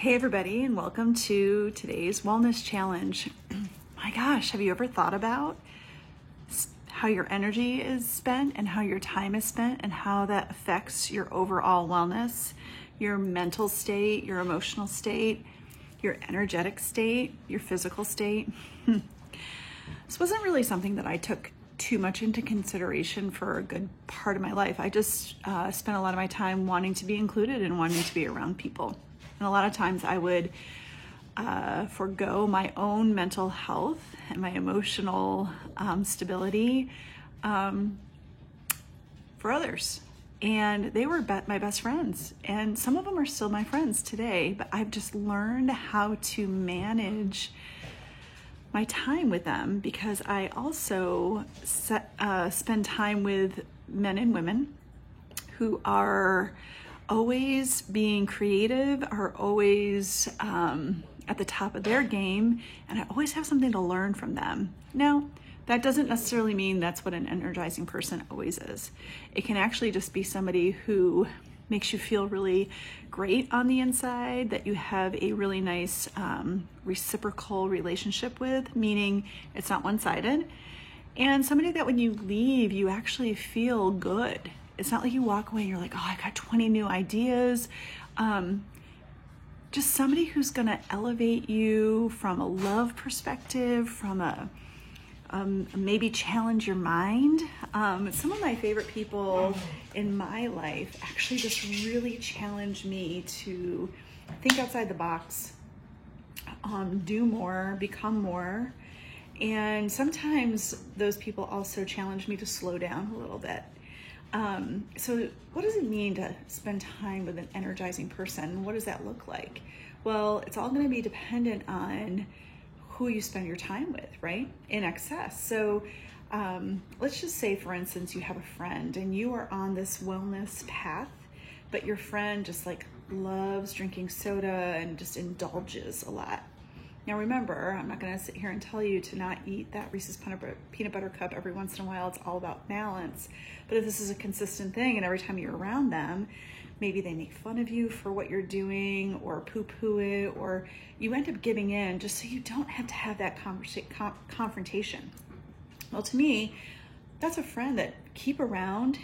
Hey everybody, and welcome to today's wellness challenge. My gosh, have you ever thought about how your energy is spent and how your time is spent and how that affects your overall wellness, your mental state, your emotional state, your energetic state, your physical state? This wasn't really something that I took too much into consideration for a good part of my life. I just spent a lot of my time wanting to be included and wanting to be around people. And a lot of times I would forego my own mental health and my emotional stability for others. And they were my best friends. And some of them are still my friends today, but I've just learned how to manage my time with them because I also spend time with men and women who are always being creative, are always at the top of their game, and I always have something to learn from them. Now, that doesn't necessarily mean that's what an energizing person always is. It can actually just be somebody who makes you feel really great on the inside, that you have a really nice reciprocal relationship with, meaning it's not one-sided, and somebody that when you leave, you actually feel good. It's not like you walk away and you're like, oh, I got 20 new ideas. Just somebody who's gonna elevate you from a love perspective, from a maybe challenge your mind. Some of my favorite people in my life actually just really challenge me to think outside the box, do more, become more. And sometimes those people also challenge me to slow down a little bit. So what does it mean to spend time with an energizing person? What does that look like? Well, it's all going to be dependent on who you spend your time with, right? In excess. So let's just say, for instance, you have a friend and you are on this wellness path, but your friend just like loves drinking soda and just indulges a lot. Now remember, I'm not going to sit here and tell you to not eat that Reese's peanut butter cup every once in a while. It's all about balance. But if this is a consistent thing and every time you're around them, maybe they make fun of you for what you're doing or poo-poo it, or you end up giving in just so you don't have to have that confrontation. Well, to me, that's a friend that keep around,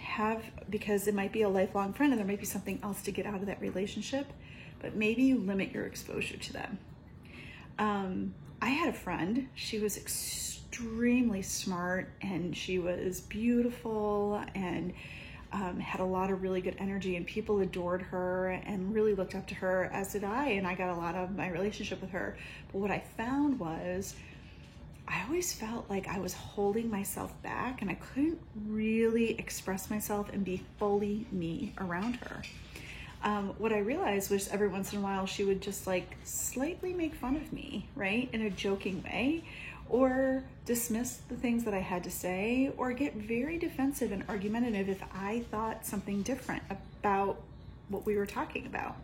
because it might be a lifelong friend and there might be something else to get out of that relationship, but maybe you limit your exposure to them. I had a friend, she was extremely smart and she was beautiful and had a lot of really good energy, and people adored her and really looked up to her, as did I, and I got a lot of my relationship with her. But what I found was I always felt like I was holding myself back and I couldn't really express myself and be fully me around her. What I realized was every once in a while she would just like slightly make fun of me, right, in a joking way, or dismiss the things that I had to say, or get very defensive and argumentative if I thought something different about what we were talking about.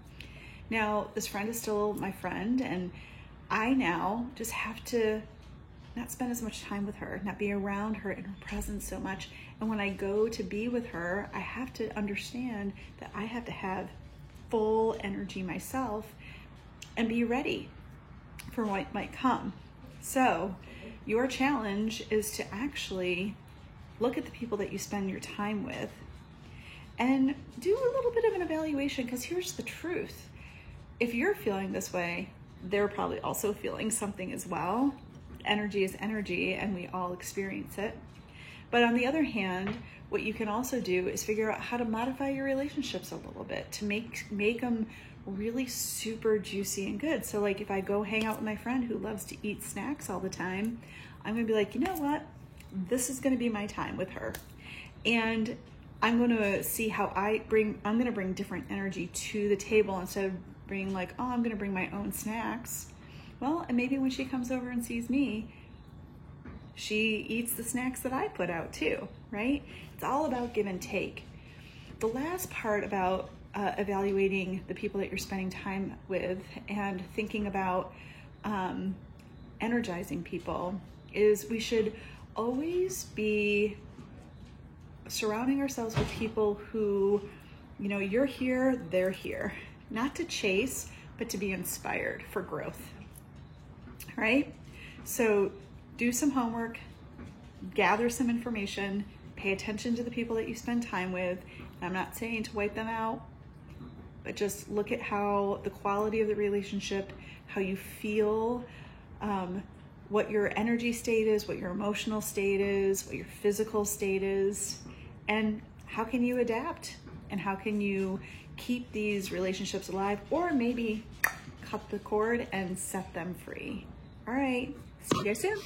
Now, this friend is still my friend, and I now just have to not spend as much time with her, not be around her in her presence so much. And when I go to be with her, I have to understand that I have to have full energy myself and be ready for what might come. So your challenge is to actually look at the people that you spend your time with and do a little bit of an evaluation, because here's the truth. If you're feeling this way, they're probably also feeling something as well. Energy is energy and we all experience it. But on the other hand, what you can also do is figure out how to modify your relationships a little bit to make them really super juicy and good. So like if I go hang out with my friend who loves to eat snacks all the time, I'm gonna be like, you know what? This is gonna be my time with her. And I'm gonna see how I'm gonna bring different energy to the table instead of being like, oh, I'm gonna bring my own snacks. Well, and maybe when she comes over and sees me, she eats the snacks that I put out too, right? It's all about give and take. The last part about evaluating the people that you're spending time with and thinking about energizing people is we should always be surrounding ourselves with people who, you know, you're here, they're here. Not to chase, but to be inspired for growth. All right? So do some homework, gather some information, pay attention to the people that you spend time with. I'm not saying to wipe them out, but just look at how the quality of the relationship, how you feel, what your energy state is, what your emotional state is, what your physical state is, and how can you adapt, and how can you keep these relationships alive, or maybe cut the cord and set them free. All right, see you guys soon.